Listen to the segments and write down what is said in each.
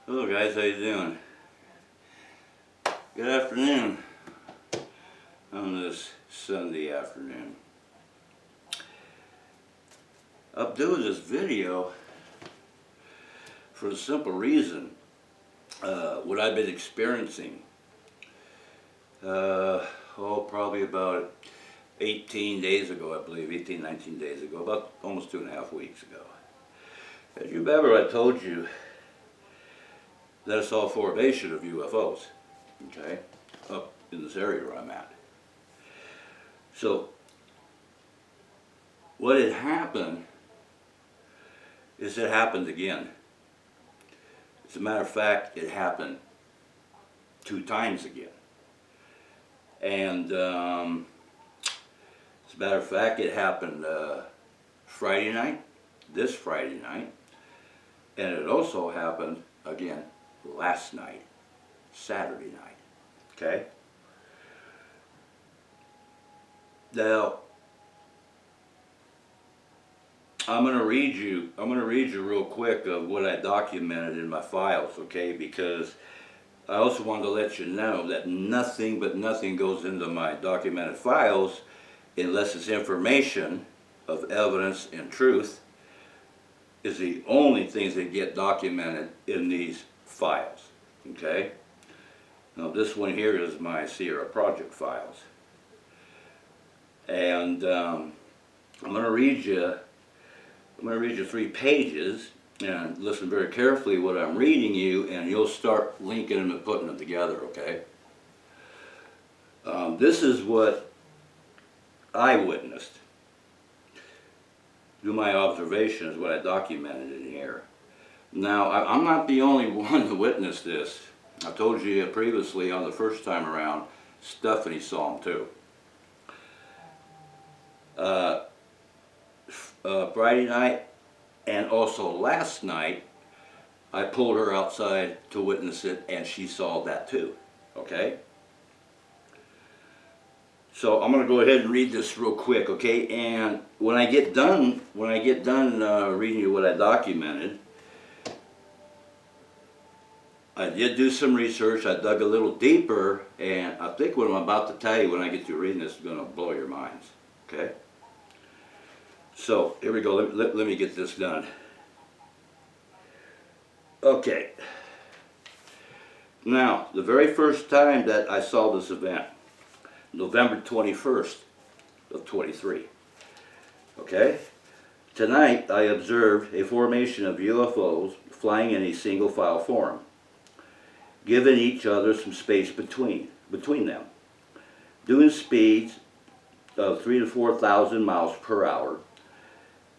Hello guys, how you doing? Good afternoon on this Sunday afternoon. I'm doing this video for the simple reason what I've been experiencing. Probably about 18 days ago, I believe, 18, 19 days ago, about almost 2.5 weeks ago. As you remember, I told you that I saw a formation of UFOs, okay, up in this area where I'm at. So, what had happened is it happened again. As a matter of fact, it happened 2 times again. And as a matter of fact, it happened Friday night, this Friday night, and it also happened again last night, Saturday night, okay? Now, I'm going to read you real quick of what I documented in my files, okay? Because I also wanted to let you know that nothing but nothing goes into my documented files unless it's information of evidence and truth is the only things that get documented in these files, okay? Now this one here is my Sierra Project files. And I'm going to read you 3 pages and listen very carefully what I'm reading you, and you'll start linking them and putting them together, okay? This is what I witnessed. Do my observation is what I documented in here. Now, I'm not the only one to witness this. I told you previously on the first time around, Stephanie saw them too. Friday night and also last night, I pulled her outside to witness it, and she saw that too, okay? So I'm going to go ahead and read this real quick, okay? And when I get done reading you what I documented, I did do some research. I dug a little deeper, and I think what I'm about to tell you when I get through reading this is going to blow your minds, okay? So here we go. Let me get this done. Okay. Now, the very first time that I saw this event, November 21st of 23. Okay? Tonight I observed a formation of UFOs flying in a single file form, giving each other some space between them, doing speeds of 3,000 to 4,000 miles per hour,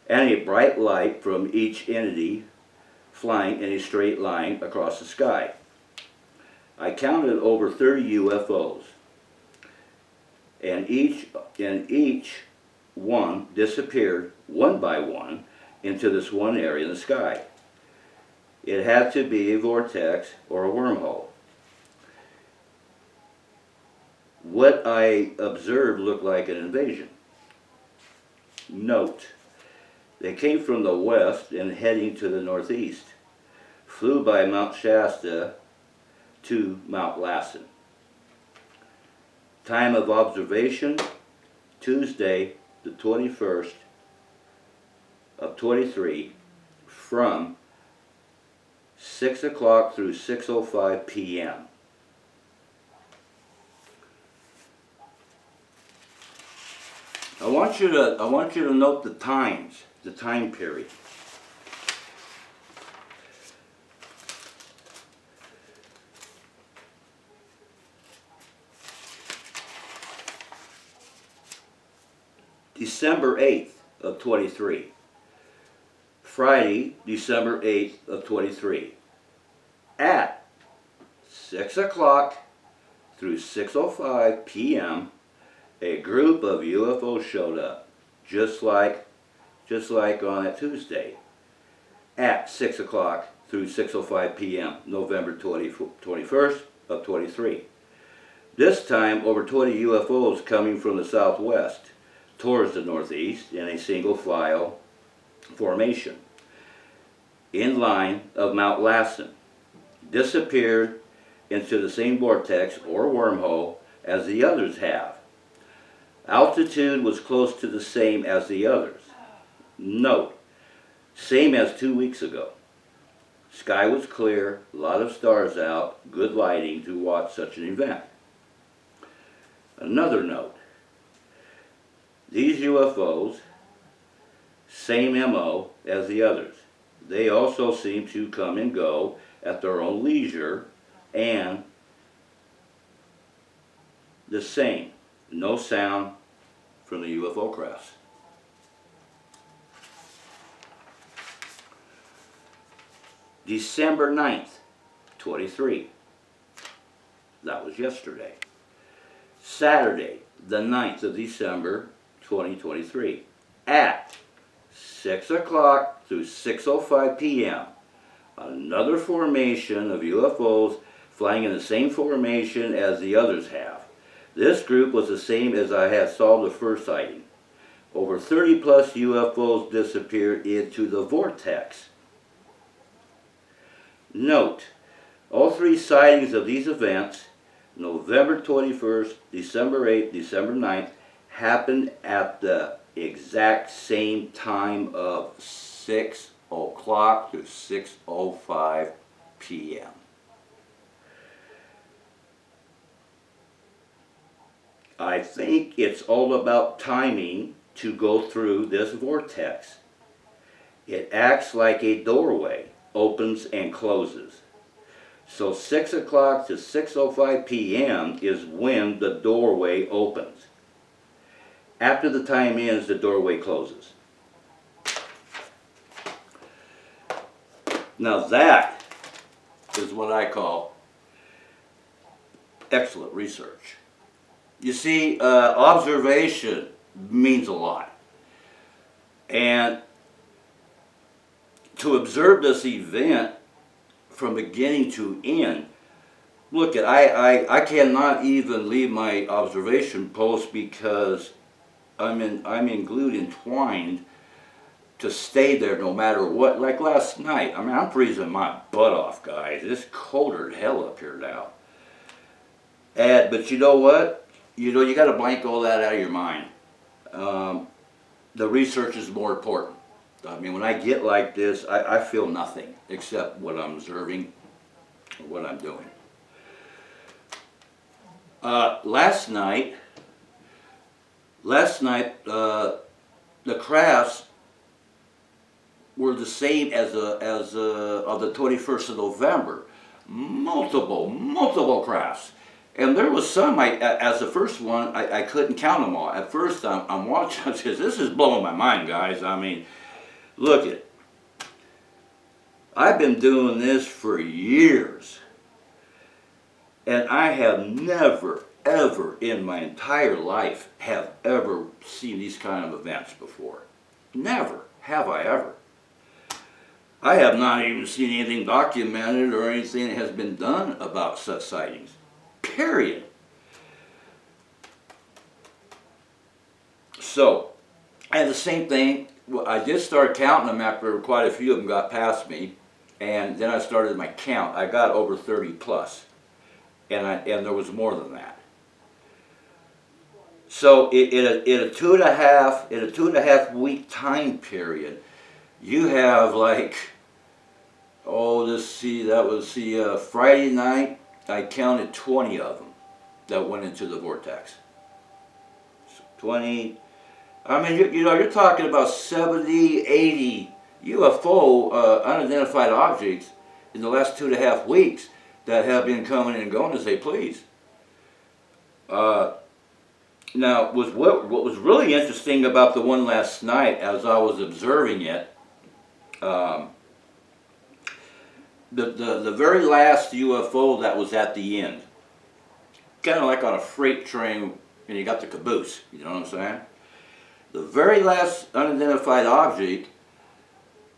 and a bright light from each entity flying in a straight line across the sky. I counted over 30 UFOs, and each one disappeared one by one into this one area in the sky. It had to be a vortex or a wormhole. What I observed looked like an invasion. Note, they came from the west and heading to the northeast, flew by Mount Shasta to Mount Lassen. Time of observation, Tuesday the 21st of 23, from 6 o'clock through 6:05 p.m. I want you to note the times, the time period. December 8th of 23. Friday, December 8th of 23. At 6 o'clock through 6:05 p.m., a group of UFOs showed up, just like on that Tuesday, at 6 o'clock through 6:05 p.m., November 21st of 23. This time, over 20 UFOs coming from the southwest towards the northeast in a single file formation, in line of Mount Lassen, disappeared into the same vortex or wormhole as the others have. Altitude was close to the same as the others. Note, same as 2 weeks ago. Sky was clear, a lot of stars out, good lighting to watch such an event. Another note, these UFOs, same MO as the others. They also seem to come and go at their own leisure and the same, no sound from the UFO crafts. December 9th, 23. That was yesterday. Saturday, the 9th of December, 2023. At 6 o'clock through 6:05 p.m. Another formation of UFOs flying in the same formation as the others have. This group was the same as I had saw the first sighting. Over 30 plus UFOs disappeared into the vortex. Note, all three sightings of these events, November 21st, December 8th, December 9th, happened at the exact same time of 6 o'clock to 6:05 p.m. I think it's all about timing to go through this vortex. It acts like a doorway, opens and closes. So 6 o'clock to 6:05 p.m. is when the doorway opens. After the time ends, the doorway closes. Now that is what I call excellent research. You see, observation means a lot. And to observe this event from beginning to end, look, I cannot even leave my observation post because I'm glued, entwined to stay there no matter what. Like last night, I mean, I'm freezing my butt off, guys. It's colder than hell up here now. But you know what? You got to blank all that out of your mind. The research is more important. I mean, when I get like this, I feel nothing except what I'm observing or what I'm doing. Last night, the crafts were the same as of the 21st of November. Multiple crafts. And there was some, as the first one, I couldn't count them all. At first, I'm watching, I says, this is blowing my mind, guys. I mean, look it. I've been doing this for years. And I have never, ever in my entire life have ever seen these kind of events before. Never have I ever. I have not even seen anything documented or anything that has been done about such sightings. Period. So, and the same thing, I just started counting them after quite a few of them got past me, and then I started my count. I got over 30 plus, and there was more than that. So, in a two and a half week time period, you have like, that was Friday night. I counted 20 of them that went into the vortex. 20, I mean, you're talking about 70, 80 UFO unidentified objects in the last 2.5 weeks that have been coming and going as they please. Now, what was really interesting about the one last night as I was observing it, the very last UFO that was at the end, kind of like on a freight train and you got the caboose, you know what I'm saying? The very last unidentified object,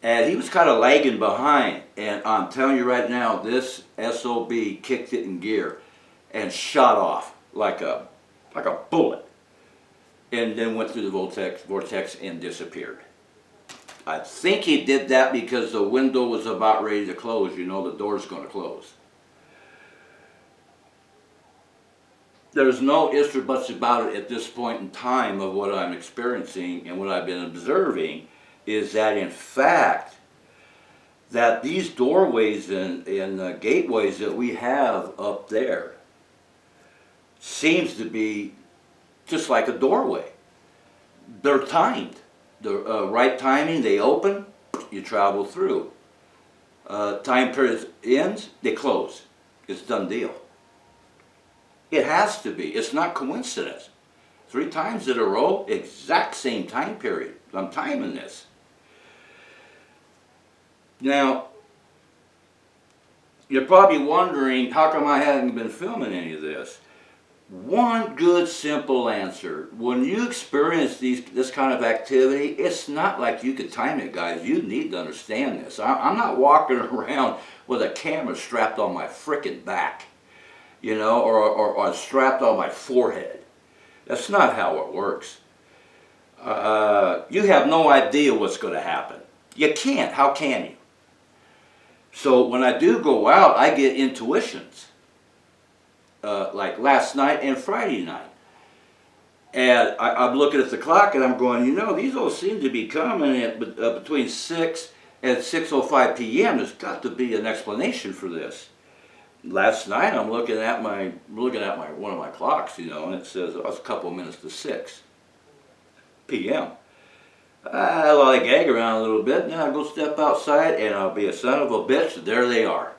and he was kind of lagging behind, and I'm telling you right now, this SOB kicked it in gear and shot off like a bullet, and then went through the vortex and disappeared. I think he did that because the window was about ready to close. You know, the door's going to close. there's no ifs or buts about it at this point in time of what I'm experiencing and what I've been observing is that in fact that these doorways and gateways that we have up there seems to be just like a doorway. They're timed. The right timing, they open, you travel through. Time period ends, they close. It's done deal. It has to be. It's not coincidence. 3 times in a row, exact same time period. I'm timing this. Now, you're probably wondering, how come I haven't been filming any of this? One good simple answer. When you experience this kind of activity, it's not like you could time it, guys. You need to understand this. I'm not walking around with a camera strapped on my frickin' back, you know, or strapped on my forehead. That's not how it works. You have no idea what's going to happen. You can't. How can you? So when I do go out, I get intuitions. Like last night and Friday night. And I'm looking at the clock and I'm going, you know, these all seem to be coming at between 6 and 6:05 p.m. There's got to be an explanation for this. Last night I'm looking at one of my clocks, you know, and it says oh, it's a couple minutes to 6 p.m. Well, I gag around a little bit, and then I go step outside, and I'll be a son of a bitch. There they are.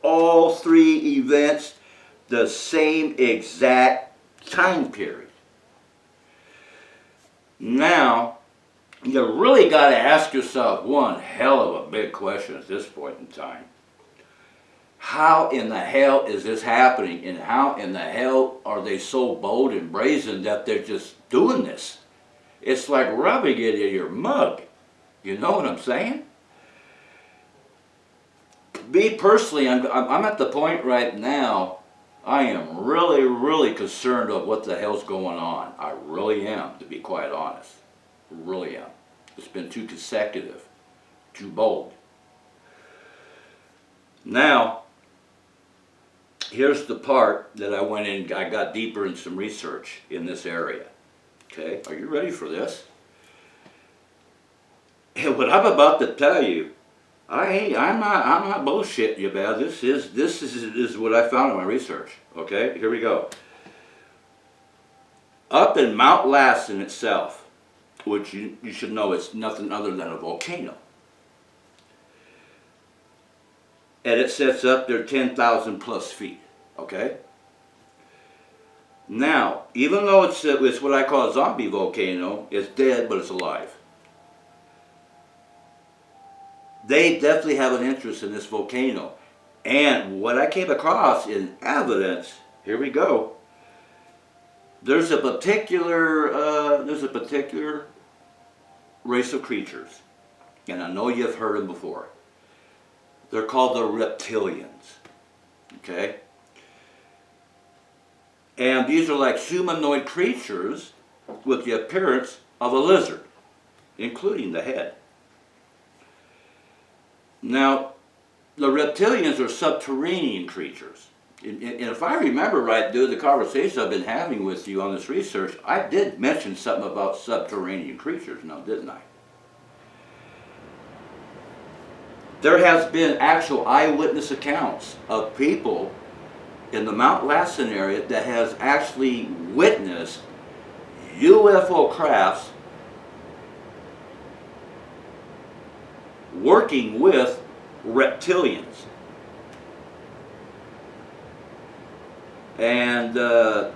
All 3 events, the same exact time period. Now, you really got to ask yourself one hell of a big question at this point in time. How in the hell is this happening, and how in the hell are they so bold and brazen that they're just doing this? It's like rubbing it in your mug. You know what I'm saying? Me personally, I'm at the point right now, I am really, really concerned of what the hell's going on. I really am, to be quite honest. Really am. It's been too consecutive, too bold. Now, here's the part that I went in, I got deeper in some research in this area. Okay, are you ready for this? And what I'm about to tell you, I'm not bullshitting you about this. This is what I found in my research. Okay, here we go. Up in Mount Lassen itself, which you should know it's nothing other than a volcano. And it sits up there 10,000 plus feet. Okay. Now, even though it's what I call a zombie volcano, it's dead but it's alive. They definitely have an interest in this volcano. And what I came across in evidence, here we go. There's a particular race of creatures, and I know you've heard them before. They're called the reptilians. Okay? And these are like humanoid creatures with the appearance of a lizard, including the head. Now, the reptilians are subterranean creatures. And if I remember right, due to the conversation I've been having with you on this research, I did mention something about subterranean creatures now, didn't I? There has been actual eyewitness accounts of people in the Mount Lassen area that has actually witnessed UFO crafts working with reptilians. And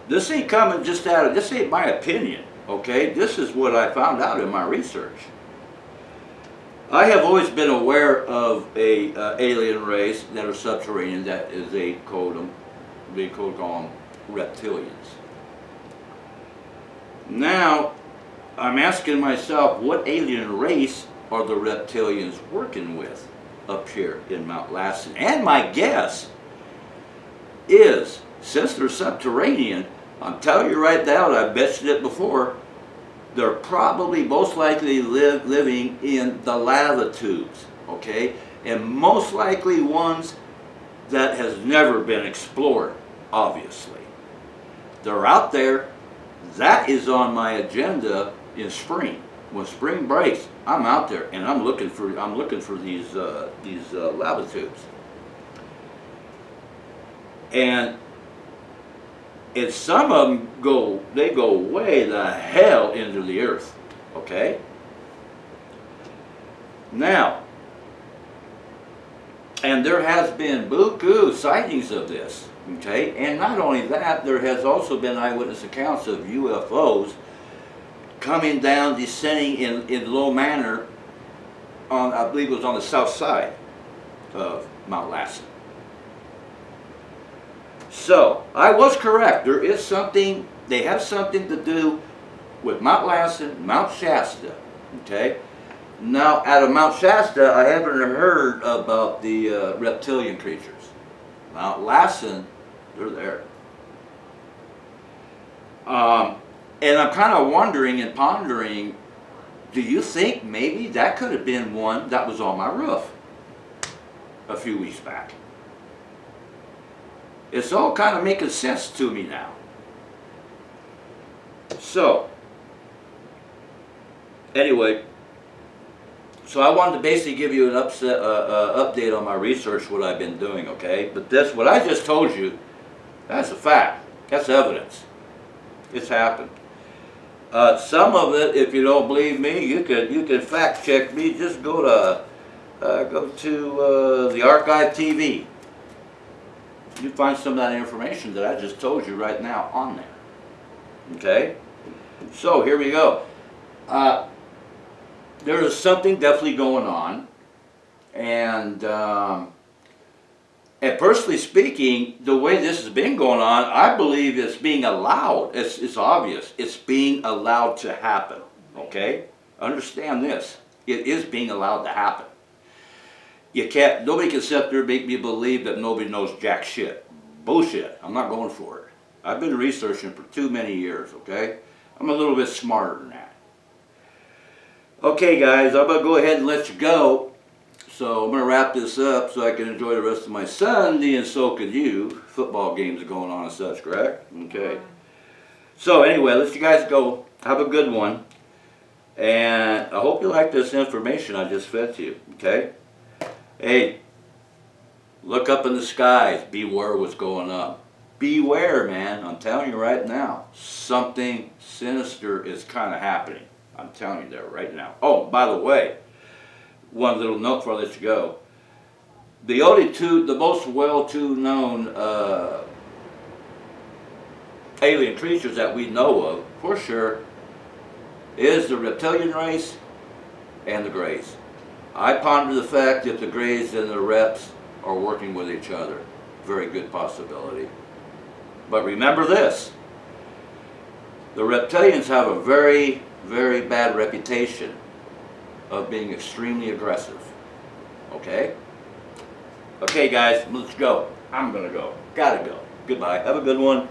this ain't coming just out of, this ain't my opinion, okay? This is what I found out in my research. I have always been aware of a alien race that are subterranean, that is they call them reptilians. Now, I'm asking myself, what alien race are the reptilians working with up here in Mount Lassen? And my guess is, since they're subterranean, I'm telling you right now, I've mentioned it before, they're probably most likely living in the lava tubes, okay? And most likely ones that has never been explored. obviously. They're out there. That is on my agenda in spring. When spring breaks, I'm out there and I'm looking for these latitudes. And some of them go way the hell into the earth. Okay? Now, and there has been buku sightings of this, okay? And not only that, there has also been eyewitness accounts of UFOs coming down, descending in low manner on, I believe it was on the south side of Mount Lassen. So, I was correct. There is something, they have something to do with Mount Lassen, Mount Shasta, okay? Now, out of Mount Shasta, I haven't heard about the reptilian creatures. Mount Lassen, they're there. And I'm kind of wondering and pondering, do you think maybe that could have been one that was on my roof a few weeks back? It's all kind of making sense to me now. So, anyway, so I wanted to basically give you an update on my research, what I've been doing, okay? But this, what I just told you, that's a fact. That's evidence. It's happened. Some of it, if you don't believe me, you can fact check me. Just go to the Archive TV. You find some of that information that I just told you right now on there. Okay? So here we go. There is something definitely going on, and personally speaking, the way this has been going on, I believe it's being allowed. It's obvious. It's being allowed to happen. Okay? Understand this. It is being allowed to happen. Nobody can sit there and make me believe that nobody knows jack shit. Bullshit. I'm not going for it. I've been researching for too many years, okay? I'm a little bit smarter than that. Okay, guys, I'm going to go ahead and let you go. So I'm going to wrap this up so I can enjoy the rest of my Sunday, and so could you. Football games are going on and such, correct? Okay. So anyway, let you guys go. Have a good one. And I hope you like this information I just fed to you, okay? Hey, look up in the skies. Beware what's going on. Beware, man. I'm telling you right now. Something sinister is kind of happening. I'm telling you that right now. Oh, by the way, one little note before I let you go. The most well-known alien creatures that we know of, for sure, is the reptilian race and the Greys. I ponder the fact that the Greys and the Reps are working with each other. Very good possibility. But remember this. The reptilians have a very, very bad reputation of being extremely aggressive. Okay? Okay, guys, let's go. I'm gonna go. Gotta go. Goodbye. Have a good one.